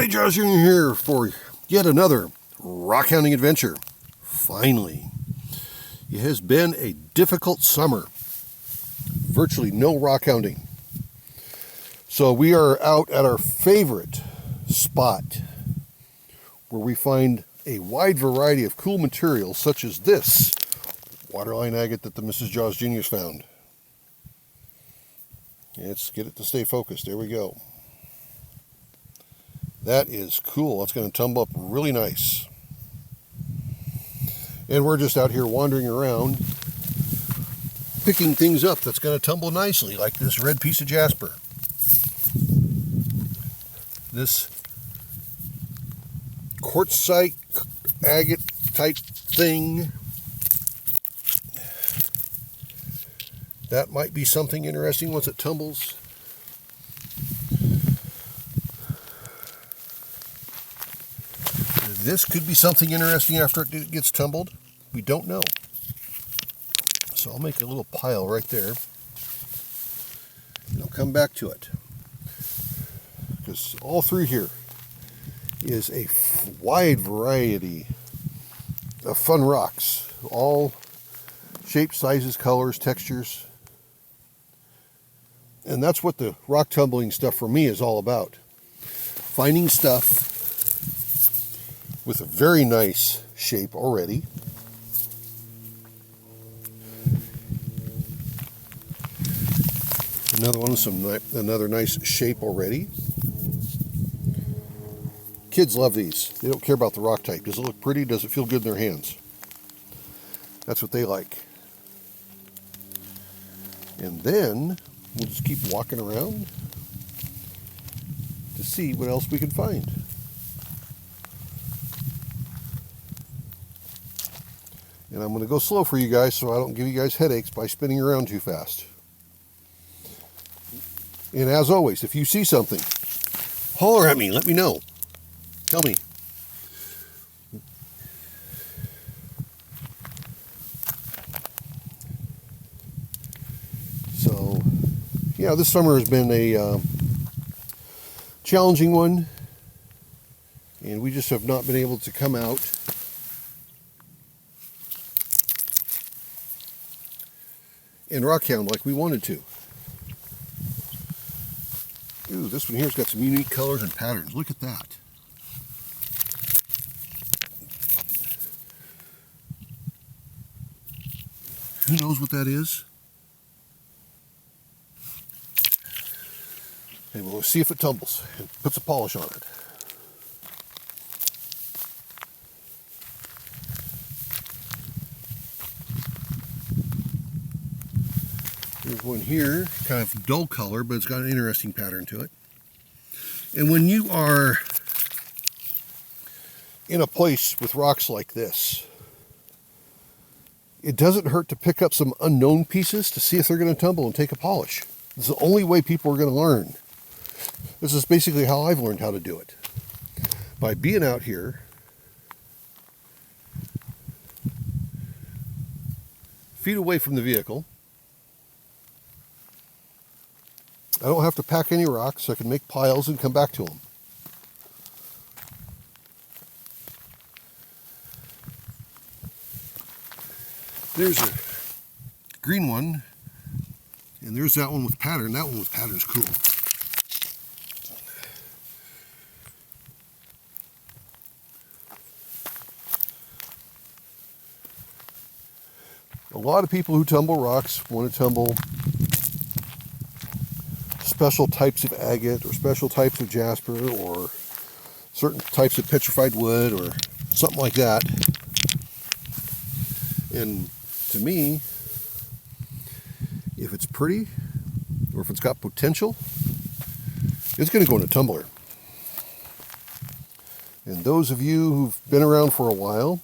Howdy, JawsJr here for yet another rockhounding adventure. Finally. It has been a difficult summer. Virtually no rockhounding. So we are out at our favorite spot where we find a wide variety of cool materials such as this waterline agate that the Mrs. JawsJr's found. Let's get it to stay focused. There we go. That is cool. That's going to tumble up really nice. And we're just out here wandering around, picking things up that's going to tumble nicely, like this red piece of jasper. This quartzite agate type thing. That might be something interesting once it tumbles. This could be something interesting after it gets tumbled. We don't know. So I'll make a little pile right there. And I'll come back to it. Because all through here is a wide variety of fun rocks. All shapes, sizes, colors, textures. And that's what the rock tumbling stuff for me is all about. Finding stuff with a very nice shape already. Another one with another nice shape already. Kids love these. They don't care about the rock type. Does it look pretty? Does it feel good in their hands? That's what they like. And then we'll just keep walking around to see what else we can find. And I'm going to go slow for you guys so I don't give you guys headaches by spinning around too fast. And as always, if you see something, holler at me, let me know. Tell me. So, yeah, this summer has been a challenging one. And we just have not been able to come out and rockhound like we wanted to. Ooh, this one here's got some unique colors and patterns. Look at that. Who knows what that is? Okay, well, let's see if it tumbles and puts a polish on it. There's one here, kind of dull color, but it's got an interesting pattern to it. And when you are in a place with rocks like this, it doesn't hurt to pick up some unknown pieces to see if they're going to tumble and take a polish. It's the only way people are going to learn. This is basically how I've learned how to do it. By being out here, feet away from the vehicle. I don't have to pack any rocks, so I can make piles and come back to them. There's a green one, and there's that one with pattern. That one with pattern is cool. A lot of people who tumble rocks want to tumble special types of agate or special types of jasper or certain types of petrified wood or something like that. And to me, if it's pretty or if it's got potential, it's going to go in a tumbler. And those of you who've been around for a while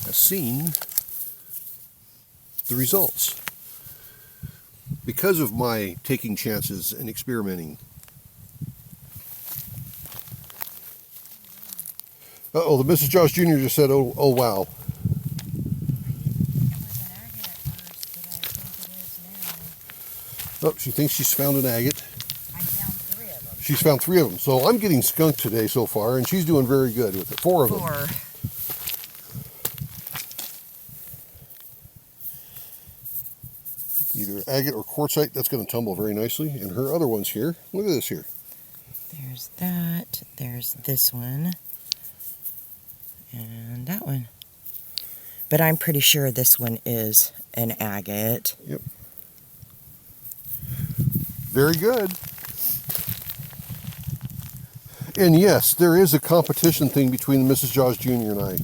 have seen the results. Because of my taking chances and experimenting. Uh-oh, the Mrs. JawsJr just said, oh wow. Oh, she thinks she's found an agate. I found 3 of them. She's found 3 of them. So I'm getting skunked today so far, and she's doing very good with it. 4 of them. 4. Either agate or quartzite. That's going to tumble very nicely. And her other one's here. Look at this here. There's that. There's this one. And that one. But I'm pretty sure this one is an agate. Yep. Very good. And yes, there is a competition thing between Mrs. JawsJr. and I.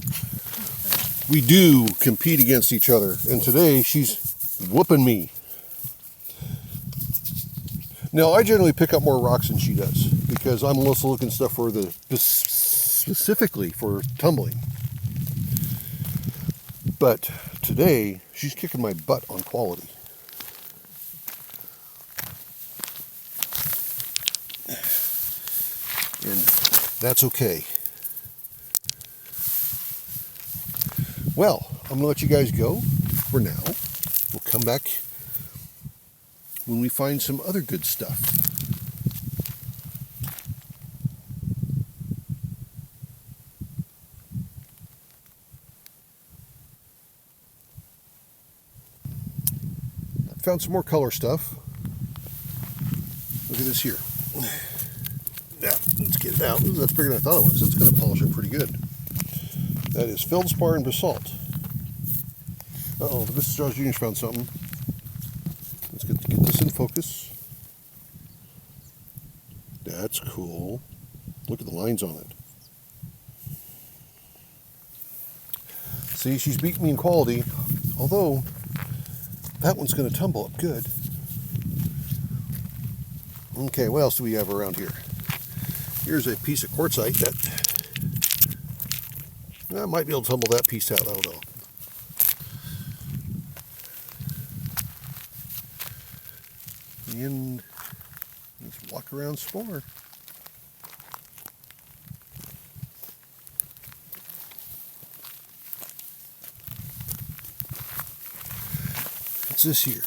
We do compete against each other. And today she's whooping me. Now, I generally pick up more rocks than she does because I'm also looking stuff for specifically for tumbling. But today, she's kicking my butt on quality. And that's okay. Well, I'm going to let you guys go for now. We'll come back when we find some other good stuff. I found some more color stuff. Look at this here. Now, let's get it out. Ooh, that's bigger than I thought it was. That's going to polish it pretty good. That is feldspar and basalt. Uh-oh, the Mrs. JawsJr. found something. Let's get this in focus. That's cool. Look at the lines on it. See, she's beating me in quality, although that one's going to tumble up good. Okay, what else do we have around here? Here's a piece of quartzite that I might be able to tumble that piece out. I don't know. And let's walk around some more. What's this here?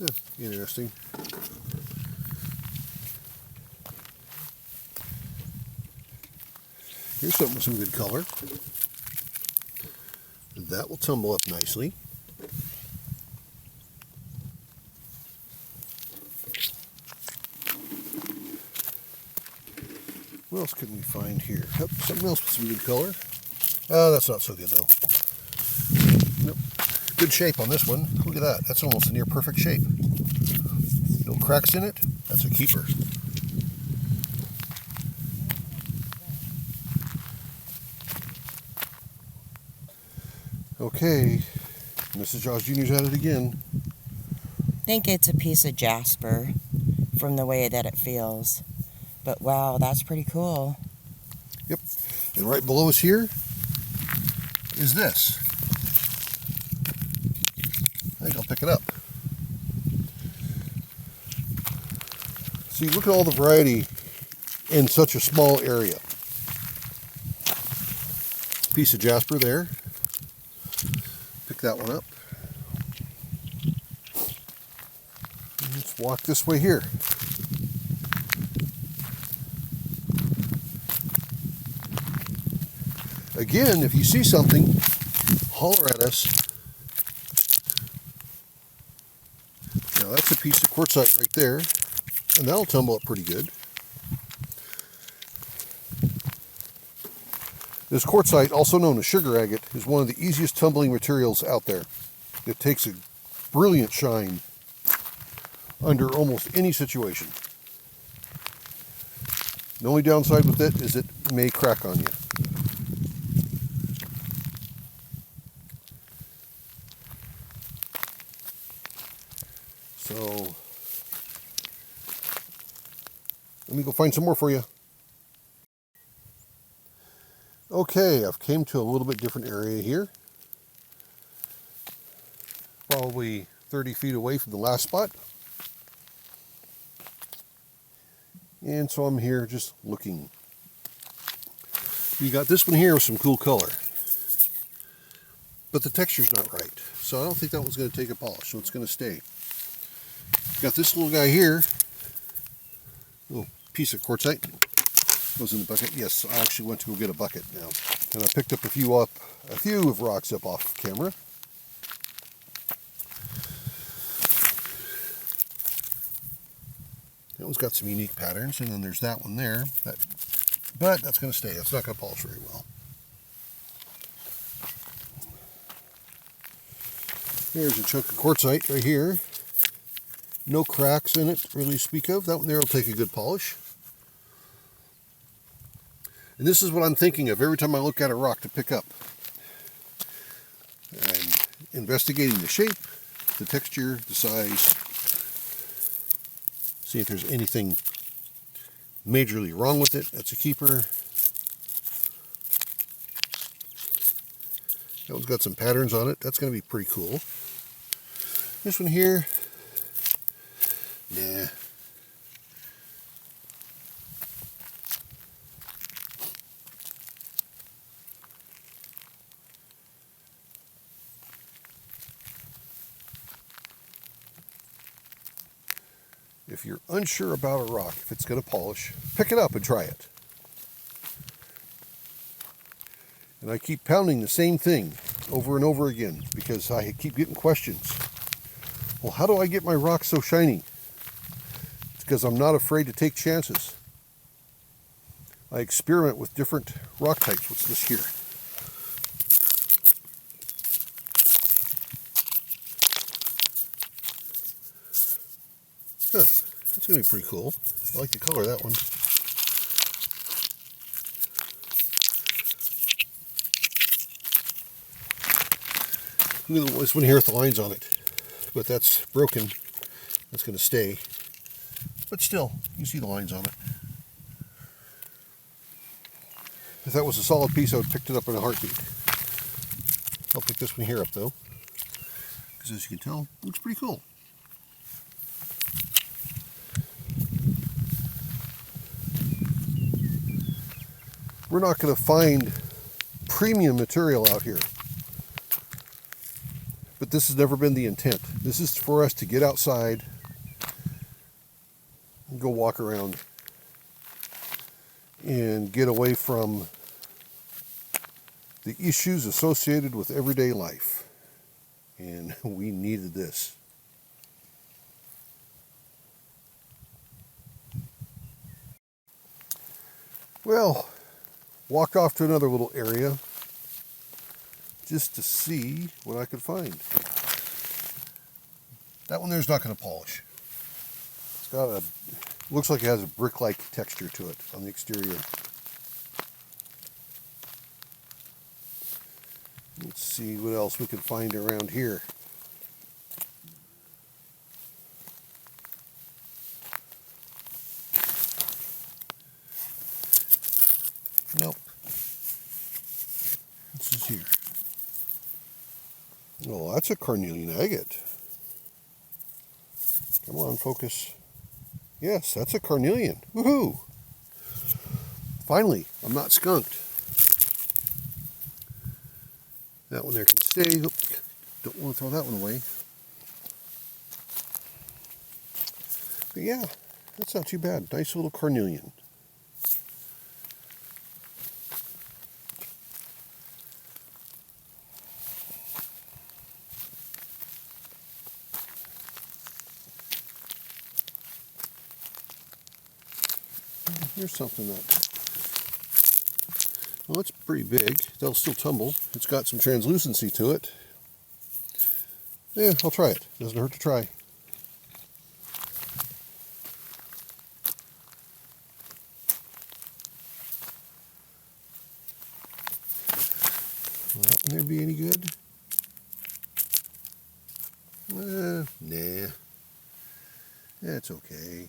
Huh, interesting. Here's something with some good color. That will tumble up nicely. What else can we find here? Oh, something else with some good color. Oh, that's not so good though. Nope. Good shape on this one. Look at that. That's almost a near perfect shape. No cracks in it. That's a keeper. Okay, Mrs. JawsJr's at it again. I think it's a piece of jasper from the way that it feels. But wow, that's pretty cool. Yep. And right below us here is this. I think I'll pick it up. See, look at all the variety in such a small area. Piece of jasper there. Pick that one up. Let's walk this way here. Again, if you see something, holler at us. Now that's a piece of quartzite right there, and that'll tumble up pretty good. This quartzite, also known as sugar agate, is one of the easiest tumbling materials out there. It takes a brilliant shine under almost any situation. The only downside with it is it may crack on you. So, let me go find some more for you. Okay, I've came to a little bit different area here. Probably 30 feet away from the last spot. And so I'm here just looking. You got this one here with some cool color. But the texture's not right. So I don't think that one's going to take a polish, so it's going to stay. Got this little guy here piece of quartzite goes in the bucket. Yes, I actually went to go get a bucket now, and I picked up a few of rocks up off camera. That one's got some unique patterns, and then there's that one there. But that's going to stay. It's not going to polish very well. There's a chunk of quartzite right here. No cracks in it, really speak of. That one there will take a good polish. And this is what I'm thinking of every time I look at a rock to pick up. I'm investigating the shape, the texture, the size. See if there's anything majorly wrong with it. That's a keeper. That one's got some patterns on it. That's going to be pretty cool. This one here, nah. If you're unsure about a rock, if it's going to polish, pick it up and try it. And I keep pounding the same thing over and over again because I keep getting questions. Well, how do I get my rock so shiny? It's because I'm not afraid to take chances. I experiment with different rock types. What's this here? Huh, that's going to be pretty cool. I like the color of that one. Look at this one here with the lines on it. But that's broken. That's going to stay. But still, you see the lines on it. If that was a solid piece, I would have picked it up in a heartbeat. I'll pick this one here up, though. Because as you can tell, it looks pretty cool. We're not going to find premium material out here. But this has never been the intent. This is for us to get outside and go walk around and get away from the issues associated with everyday life. And we needed this. Well, walked off to another little area just to see what I could find. That one there's not going to polish. It's got looks like it has a brick-like texture to it on the exterior. Let's see what else we can find around here. Nope. This is here. Oh, that's a carnelian agate. Come on, focus. Yes, that's a carnelian. Woohoo! Finally, I'm not skunked. That one there can stay. Oop, don't want to throw that one away. But yeah, that's not too bad. Nice little carnelian. Here's something that, well, it's pretty big. That'll still tumble. It's got some translucency to it. Yeah, I'll try it. Doesn't hurt to try. Will that one there be any good? Nah. It's okay.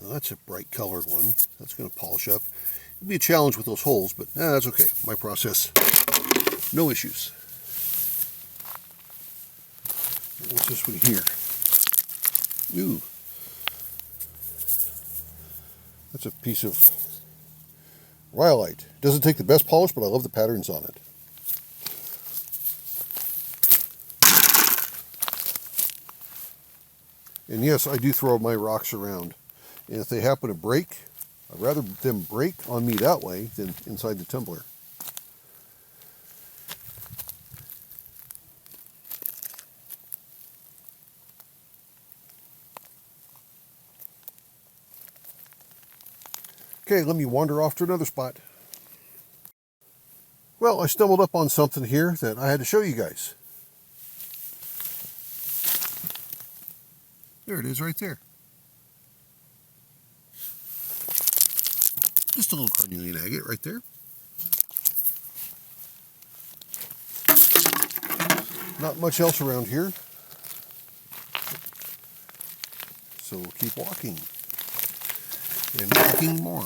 That's a bright colored one. That's going to polish up. It'll be a challenge with those holes, but that's okay. My process. No issues. What's this one here? Ooh. That's a piece of rhyolite. Doesn't take the best polish, but I love the patterns on it. And yes, I do throw my rocks around. And if they happen to break, I'd rather them break on me that way than inside the tumbler. Okay, let me wander off to another spot. Well, I stumbled up on something here that I had to show you guys. There it is right there. Just a little carnelian agate right there. Not much else around here. So we'll keep walking. And walking more.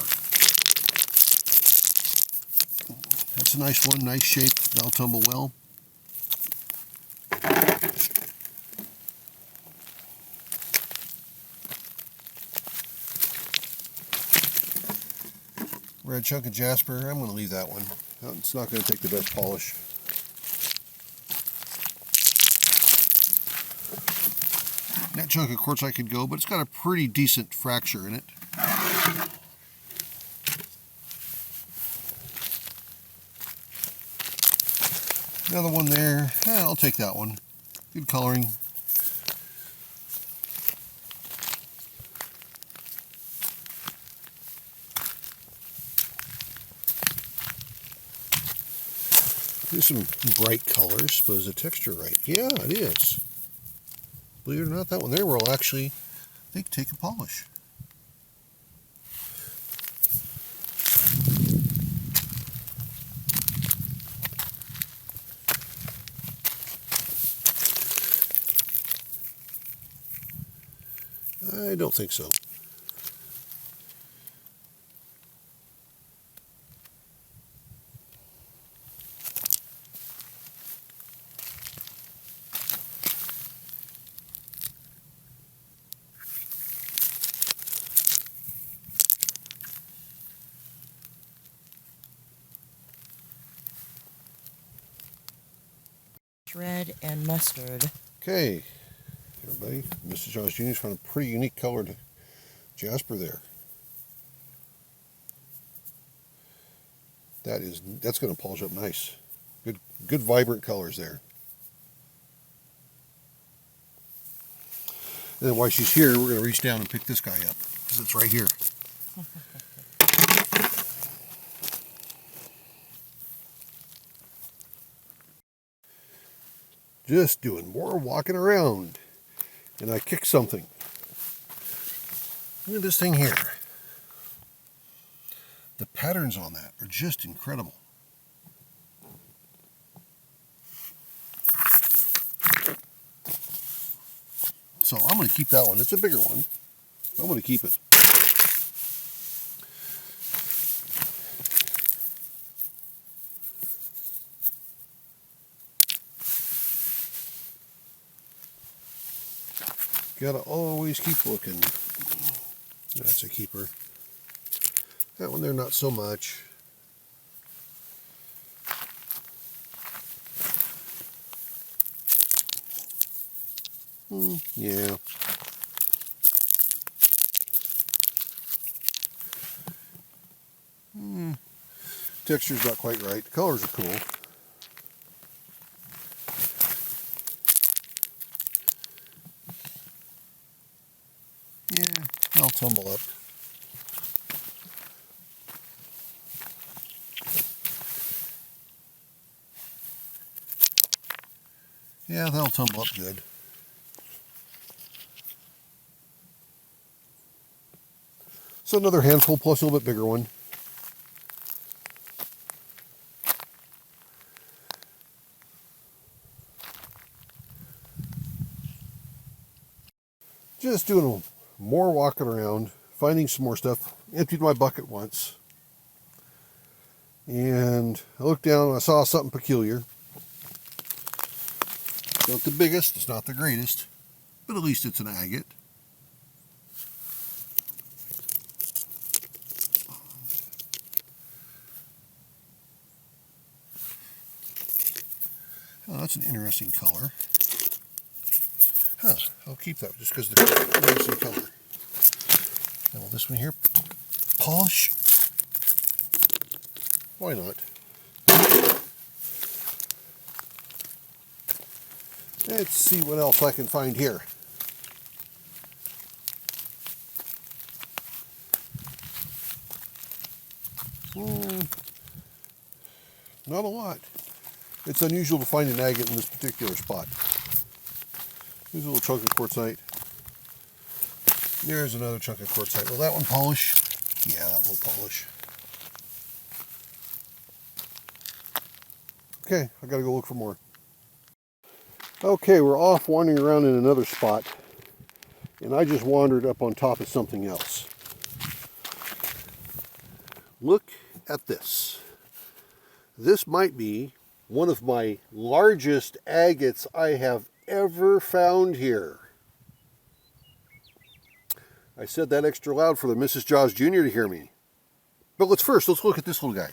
That's a nice one, nice shape. That'll tumble well. Red chunk of jasper. I'm going to leave that one. It's not going to take the best polish. That chunk of quartzite could go, but it's got a pretty decent fracture in it. Another one there. I'll take that one. Good coloring. There's some bright colors, but is the texture right? Yeah, it is. Believe it or not, that one there will actually, I think, take a polish. I don't think so. Red and mustard. Okay, everybody, Mr. JawsJr's found a pretty unique colored jasper there. That's going to polish up nice. Good vibrant colors there. And then while she's here, we're going to reach down and pick this guy up because it's right here. Just doing more walking around, and I kicked something. Look at this thing here. The patterns on that are just incredible. So I'm going to keep that one. It's a bigger one. I'm going to keep it. Gotta always keep looking. That's a keeper. That one there, not so much. Yeah. Texture's not quite right. The colors are cool. Yeah, they'll tumble up. Yeah, they'll tumble up good. So another handful plus a little bit bigger one. Just doing more walking around, finding some more stuff. Emptied my bucket once. And I looked down and I saw something peculiar. It's not the biggest, it's not the greatest, but at least it's an agate. Oh, that's an interesting color. Huh, I'll keep that just because of the interesting color. Now this one here, polish. Why not? Let's see what else I can find here. Not a lot. It's unusual to find an agate in this particular spot. Here's a little chunk of quartzite. There's another chunk of quartzite. Will that one polish? Yeah, that will polish. Okay, I gotta go look for more. Okay, we're off wandering around in another spot, and I just wandered up on top of something else. Look at this. This might be one of my largest agates I have ever found here. I said that extra loud for the Mrs. JawsJr. to hear me. But let's look at this little guy.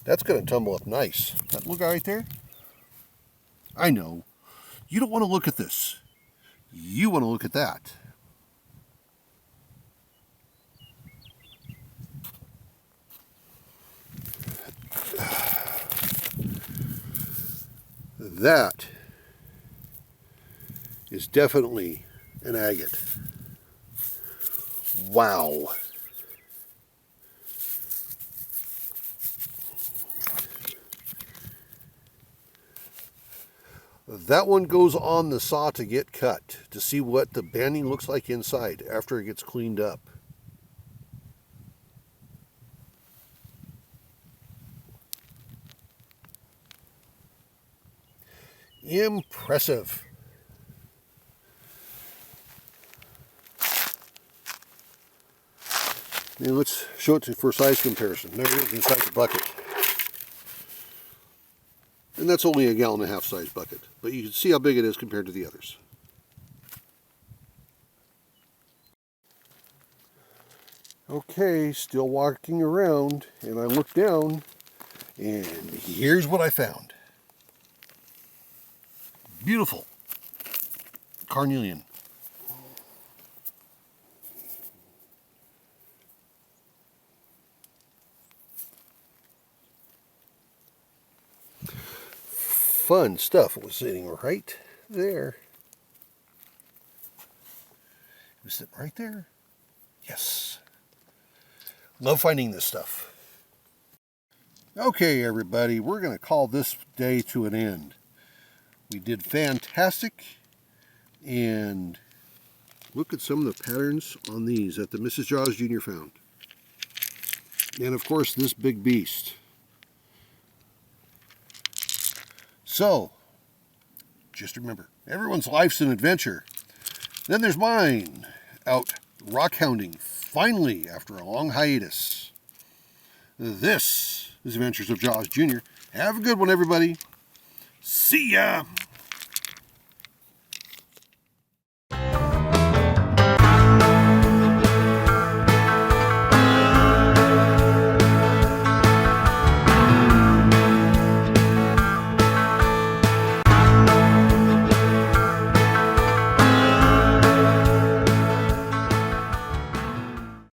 That's going to tumble up nice. That little guy right there? I know. You don't want to look at this. You want to look at that. That is definitely an agate. Wow. That one goes on the saw to get cut to see what the banding looks like inside after it gets cleaned up. Impressive. Now let's show it for size comparison. There it is inside the bucket. And that's only a 1.5 gallon size bucket, but you can see how big it is compared to the others. Okay, still walking around, and I look down, and here's what I found. Beautiful carnelian. Fun stuff was sitting right there. It was sitting right there. Yes. Love finding this stuff. Okay, everybody, we're going to call this day to an end. We did fantastic, and look at some of the patterns on these that the Mrs. JawsJr. found. And of course, this big beast. So, just remember, everyone's life's an adventure. Then there's mine, out rockhounding, finally, after a long hiatus. This is Adventures of JawsJr. Have a good one, everybody. See ya!